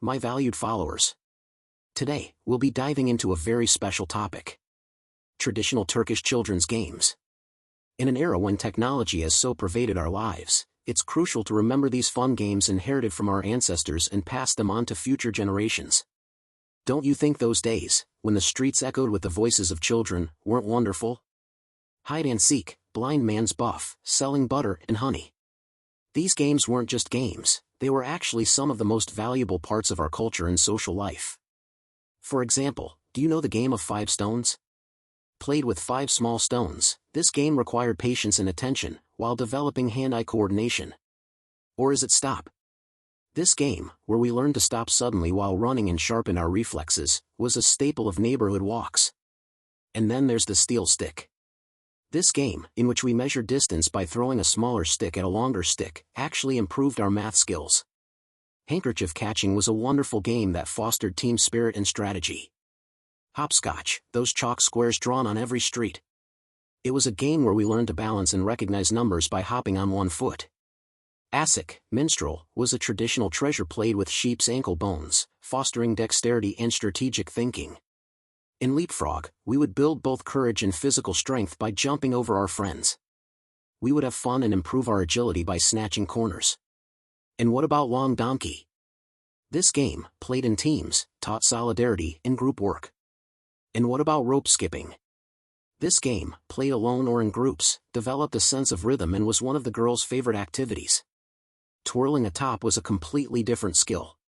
my valued followers. Today, we'll be diving into a very special topic. Traditional Turkish children's games. In an era when technology has so pervaded our lives, it's crucial to remember these fun games inherited from our ancestors and pass them on to future generations. Don't you think those days, when the streets echoed with the voices of children, weren't wonderful? Hide and seek, blind man's buff, selling butter and honey. These games weren't just games, they were actually some of the most valuable parts of our culture and social life. For example, do you know the game of 5 stones? Played with 5 small stones, this game required patience and attention, while developing hand-eye coordination. Or is it stop? This game, where we learned to stop suddenly while running and sharpen our reflexes, was a staple of neighborhood walks. And then there's the steel stick. This game, in which we measured distance by throwing a smaller stick at a longer stick, actually improved our math skills. Handkerchief catching was a wonderful game that fostered team spirit and strategy. Hopscotch, those chalk squares drawn on every street. It was a game where we learned to balance and recognize numbers by hopping on one foot. Asik, minstrel, was a traditional treasure played with sheep's ankle bones, fostering dexterity and strategic thinking. In leapfrog, we would build both courage and physical strength by jumping over our friends. We would have fun and improve our agility by snatching corners. And what about long donkey? This game, played in teams, taught solidarity and group work. And what about rope skipping? This game, played alone or in groups, developed a sense of rhythm and was one of the girls' favorite activities. Twirling a top was a completely different skill.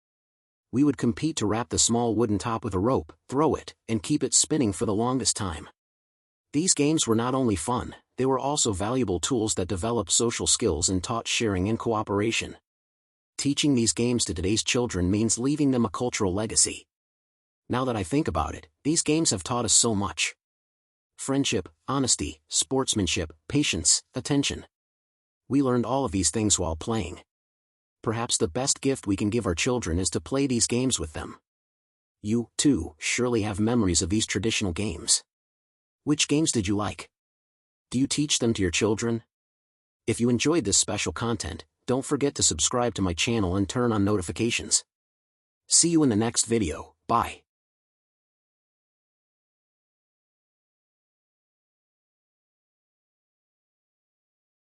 We would compete to wrap the small wooden top with a rope, throw it, and keep it spinning for the longest time. These games were not only fun, they were also valuable tools that developed social skills and taught sharing and cooperation. Teaching these games to today's children means leaving them a cultural legacy. Now that I think about it, these games have taught us so much. Friendship, honesty, sportsmanship, patience, attention. We learned all of these things while playing. Perhaps the best gift we can give our children is to play these games with them. You, too, surely have memories of these traditional games. Which games did you like? Do you teach them to your children? If you enjoyed this special content, don't forget to subscribe to my channel and turn on notifications. See you in the next video, bye.